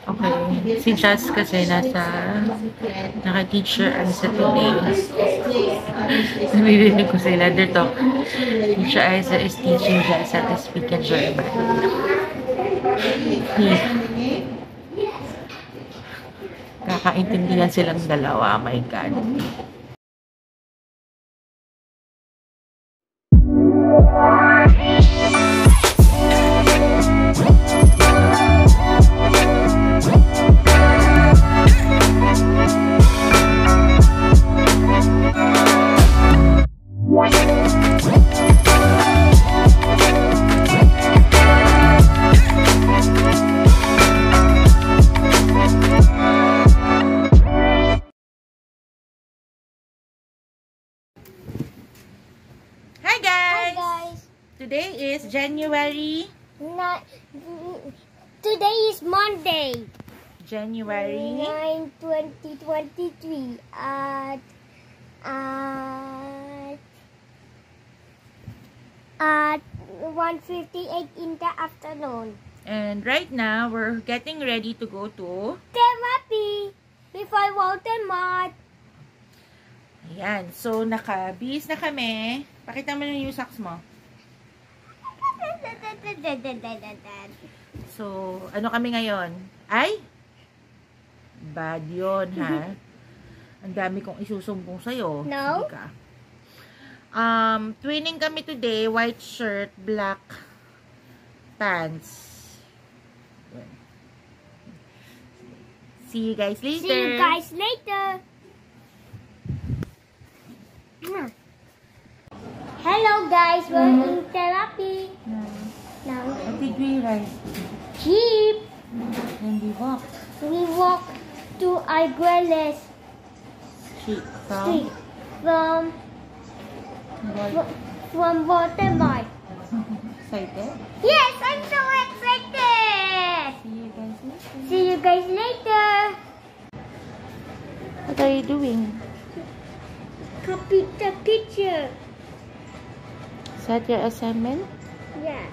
Okay. Si Jazz kasi naka-teacher sa today. Nabibigyan ko sila. They're talk. Teacher Isa is teaching Jazz how to speak in German. Kakaintindihan silang dalawa. Oh my God. Today is January. Today is Monday. January 9, 2023 at 1:58 in the afternoon. And right now we're getting ready to go to therapy before watermark. Ayan. So naka-bis na kami. Pakita mo yung socks mo. So, ano kami ngayon? Ay? Bad yun, ha? Ang dami kong isusumbong sa'yo. No? Twinning kami today. White shirt, black pants. See you guys later. See you guys later. Hello guys, we're in therapy. Now, what did we ride? Jeep. And we walk. We walk to Arguelles Street. From Watermark. Excited? Yes, I'm so excited. See you guys later. See you guys later. What are you doing? Copy the picture. Is that your assignment? Yeah.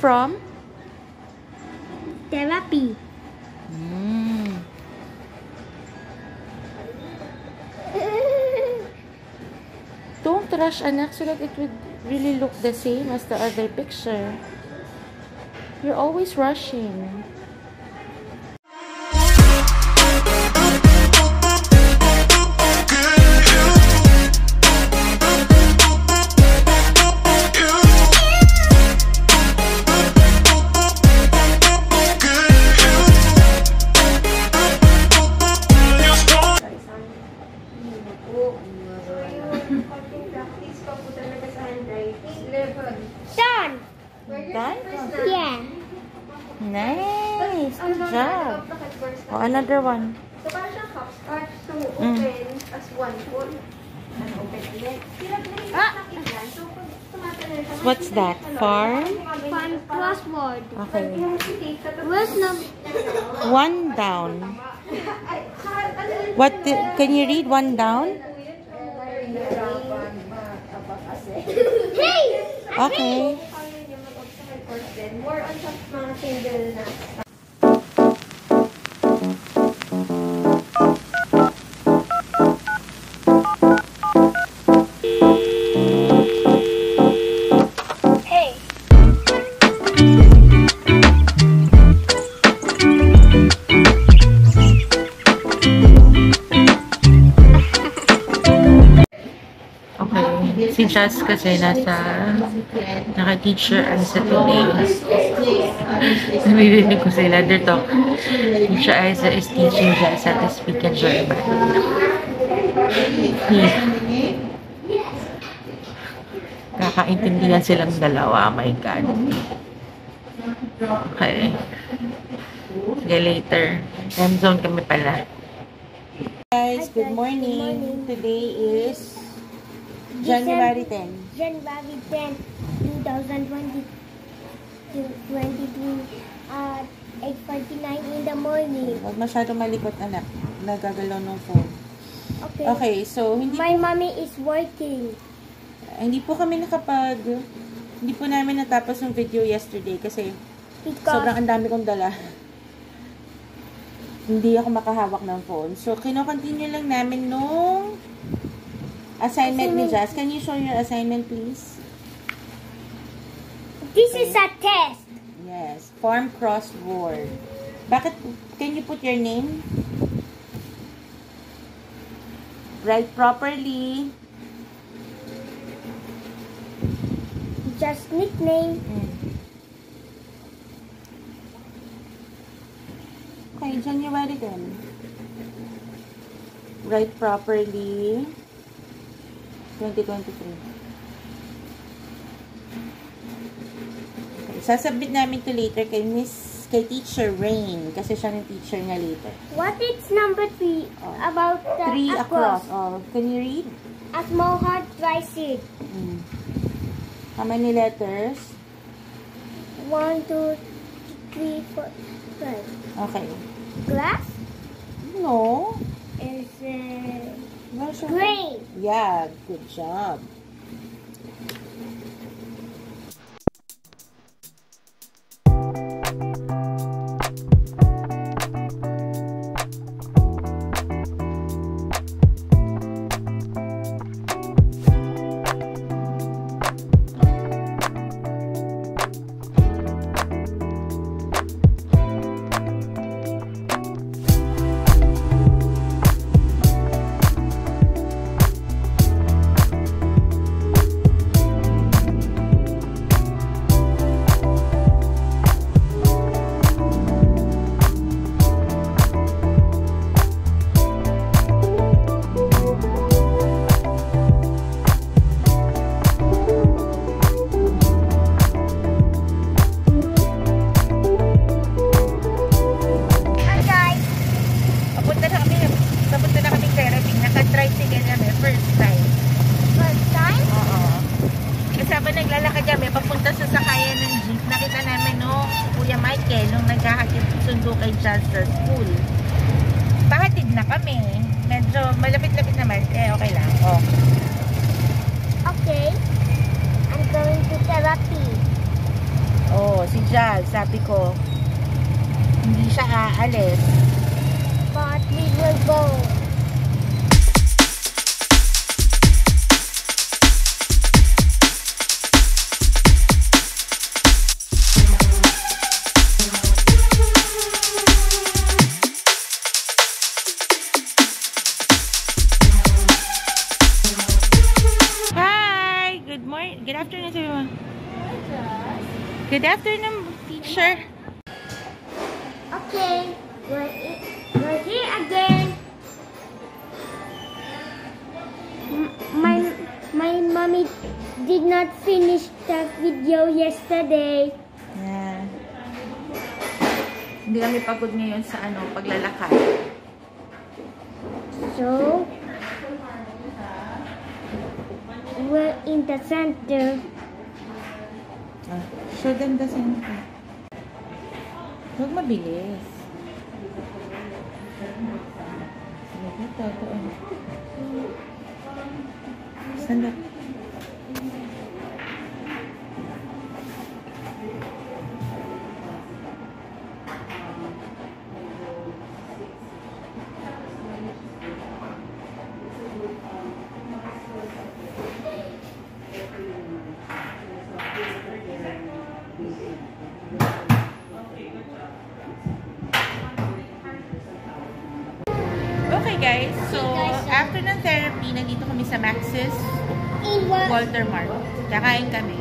From? Therapy. Don't rush, anak, so that it would really look the same as the other picture. You're always rushing. Done. Done? Yeah. Nice. Good job. Oh, another one. So, parang siyang hopscotch. So, open as one full. Open ulit. So, pag tumatalon siya, What's that? Farm? Fun crossword. Okay. Where's number? One down. What? Can you read one down? Hey! Okay. more on sa mga single na. Si Jazz kasi naka-teacher sa today. Nabibigyan ko sila. They're talk. Teacher Isa is teaching Jazz how to speak in German. Kakaintindihan silang dalawa. Oh my God. Okay. Sige, later. Time zone kami pala. Guys, good morning. Today is January 10. January 10, 2022 at 8:49 in the morning. Huwag masyado malikot, anak. Nagagalaw ng phone. Okay. Okay, so My mommy is working. hindi po namin natapos yung video yesterday kasi sobrang ang dami kong dala. hindi ako makahawak ng phone. So, kino-continue lang namin nung assignment ni Jazz. Can you show your assignment, please? This is a test. Yes. Form crossword. Bakit? Can you put your name? Write properly. Just nickname. Okay, January then. Write properly. 2023. Okay, sasubmit namin to later kay Teacher Rain kasi siya ng teacher niya later. What is number 3? About the 3 across. Oh, can you read? A small heart twice it. How many letters? 1, 2, 3, 4, 5. Okay. Glass No. is Where's your- gray. Yeah, good job. Papunta na kami therapy. Naka-tricycle kami. First time. First time? Oo. Kasi habang naglalakad kami, papunta sa sakayan ng jeep, nakita namin no, Kuya Michael, nung naghahatid sundo kay Jazz sa school. Pahatid na kami. Medyo malapit-lapit naman. Eh, okay lang. Oh. Okay. I'm going to therapy. Oh, si Jazz, sabi ko, hindi siya aalis. But we will go. Hi! Good morning. Good afternoon, everyone. Good afternoon, teacher. Okay. We're here again. My mommy did not finish the video yesterday. Yeah. Hindi kami pagod ngayon sa paglalakad. So, we're in the center. Show them the center. Huwag mabilis. Stand up. Okay guys, so after ng therapy, nandito kami sa Max's In what? Walter Mart. Kakain kami.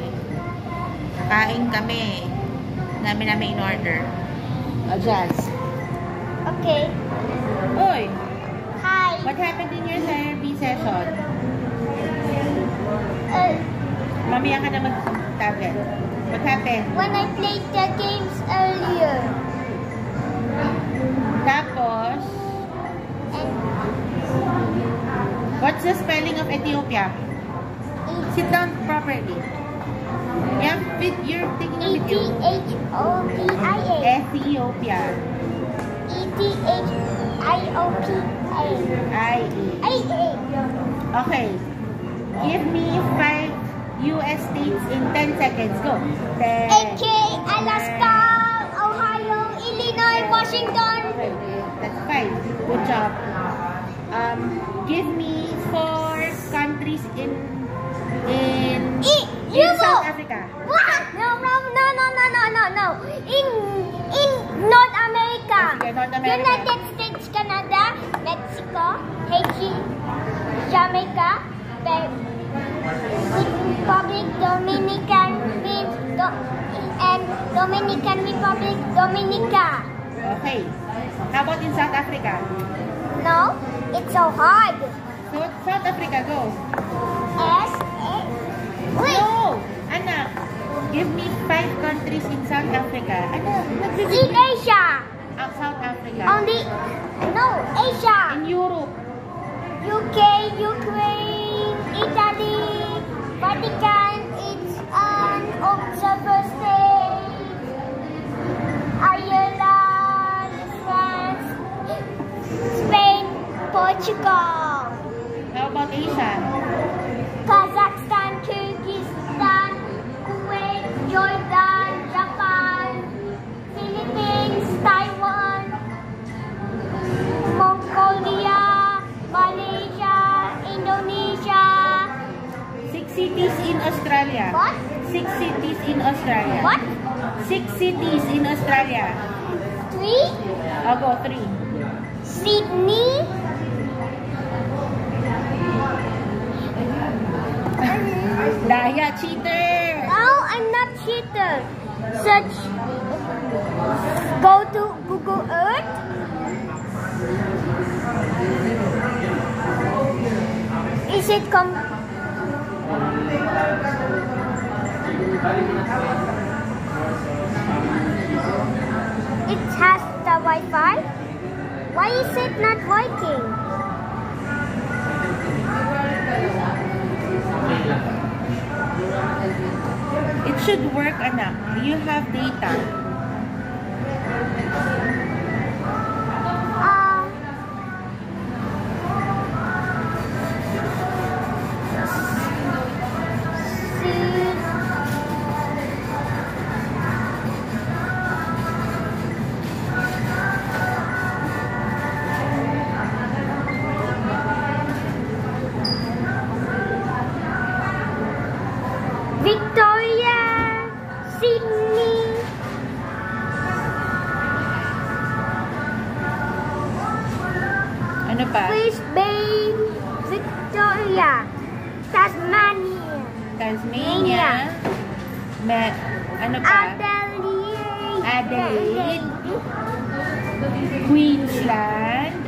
Namin in order. Jazz. Okay. Oy, Hi. what happened in your therapy session? Mamaya ka na mag-tablet. What happened? When I played the games earlier. Tapos, And what's the spelling of Ethiopia? Sit down properly. Yeah, you're taking a video. Ethiopia. Ethiopia. Ethiopia. I-E. Okay. Give me 5 U.S. states in 10 seconds. Go. 10. AK, Alaska, Ohio, Illinois, Washington, That's 5. Good job. Give me 4 countries in South Africa. What? No. In North America. Sige, North America. United States, Canada, Mexico, Haiti, Jamaica, Republic, and Dominican Republic, Dominica. Okay. How about in South Africa? No, it's so hard. South Africa, go. Wait. No! Anak, give me 5 countries in South Africa. Anak, In Asia. South Africa. Asia. In Europe. UK, Ukraine, Italy, Vatican, it's an observer state, Ireland, France, Spain, Portugal, How about Asia? Kazakhstan, Kyrgyzstan, Kuwait, Jordan, Japan, Philippines, Taiwan, Mongolia, Malaysia, Indonesia. 6 cities in Australia. What? 6 cities in Australia. What? 6 cities in Australia. 3? I'll go 3. Sydney. Daya, cheater! No, I'm not cheater. Search. Go to Google Earth. Is it It has the Wi-Fi. Why is it not working? It should work, anak. You have data. Victoria, Sydney, Ano pa? Brisbane, Victoria, Tasmania, Tasmania. Ano pa? Adelaide. Queensland.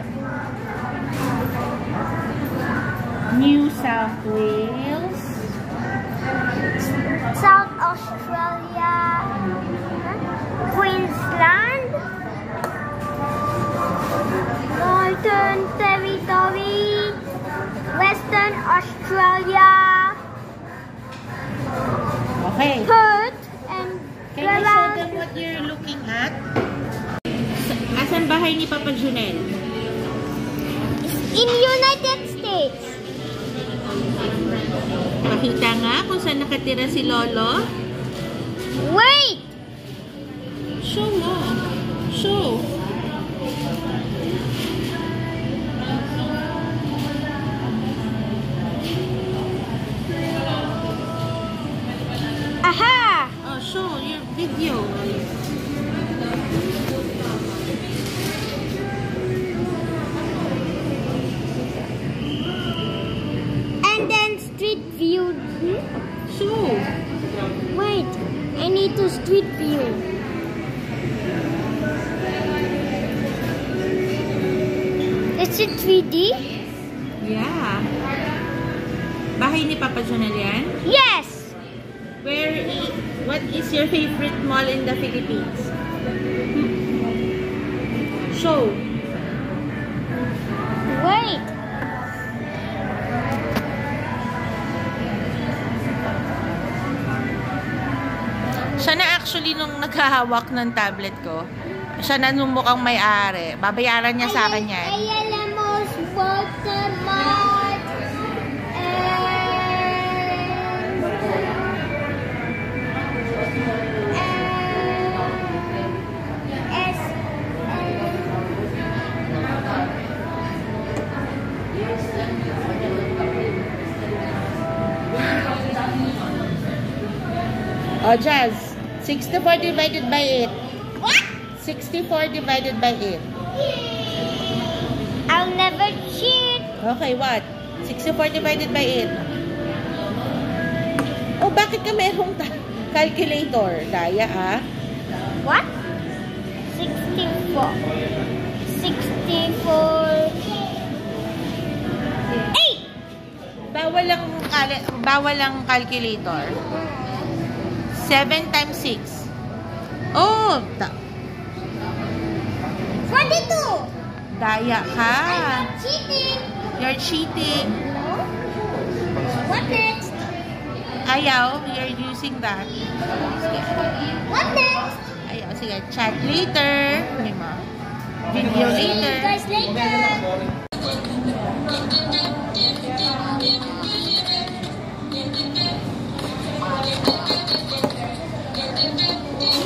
New South Wales. South Australia, Queensland, Northern Territory, Western Australia, Okay. Perth, and Can you show them what you're looking at? Asan bahay ni Papa Junel? in United States. Pakita nga kung saan nakatira si Lolo. Wait! Show mo. Show. Aha! Oh, show your video. And then street view. Show. Wait, I need to street view. Is it 3D? Yeah. Bahay ni Papa Junel yan? Yes! What is your favorite mall in the Philippines? Show. Wait. Siya na actually nung naghahawak ng tablet ko. Siya na nung mukhang may-ari. Babayaran niya sa akin yan. Ayalamos Watermart O, Jazz. 64 divided by 8. What? 64 divided by 8. I'll never cheat. Okay, what? 64 divided by 8. Oh, bakit ka merong calculator? Daya, ah. What? 64. 64. 8! Bawal ang calculator. 7 times 6. Oh, 42! daya ka. I'm cheating. You're cheating. No? What next? Ayaw, you're using that. Sige. What next? Ayaw, sige. Chat later. Hindi mo. Video See you later. guys later.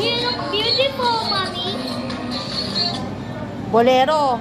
You look beautiful, mommy. Bolero.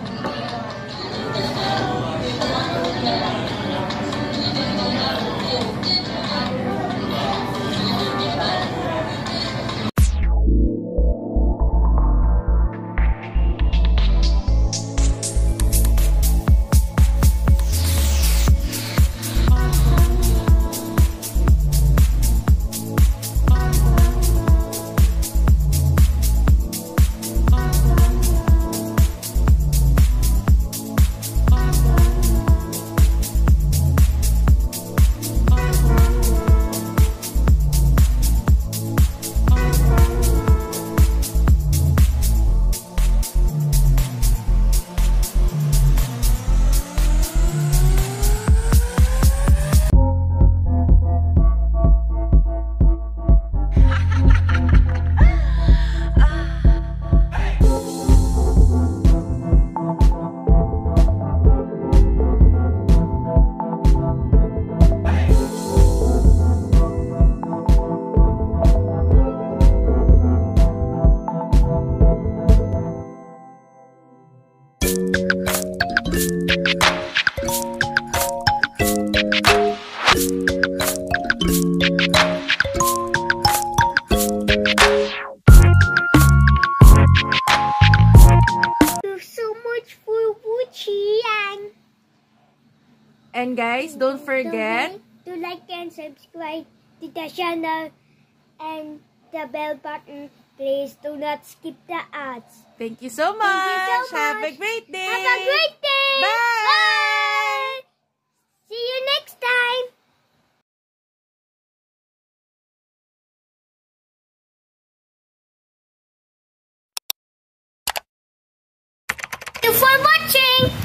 And guys, don't forget to like and subscribe to the channel and the bell button. Please do not skip the ads. Thank you so much. Thank you so Have a much. great day. Have a great day. Bye. Bye. See you next time. Thank you for watching.